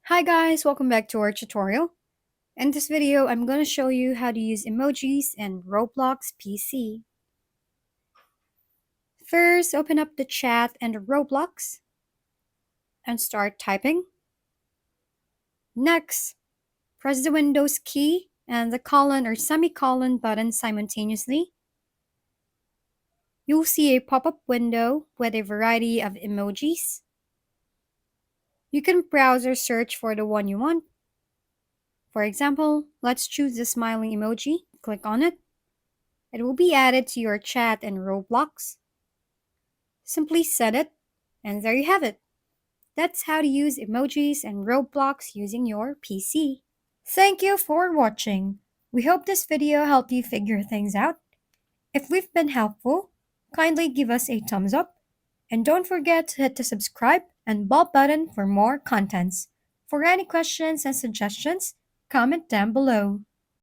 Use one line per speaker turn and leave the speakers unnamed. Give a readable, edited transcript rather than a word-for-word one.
Hi guys, welcome back to our tutorial. In this video, I'm going to show you how to use emojis in Roblox PC. First, open up the chat and Roblox and start typing. Next, press the Windows key and the colon or semicolon button simultaneously. You'll see a pop-up window with a variety of emojis. You can browse or search for the one you want. For example, let's choose the smiling emoji. Click on it. It will be added to your chat in Roblox. Simply set it, and there you have it. That's how to use emojis and Roblox using your PC. Thank you for watching. We hope this video helped you figure things out. If we've been helpful, kindly give us a thumbs up, and don't forget to hit the subscribe and bell button for more contents. For any questions and suggestions, comment down below.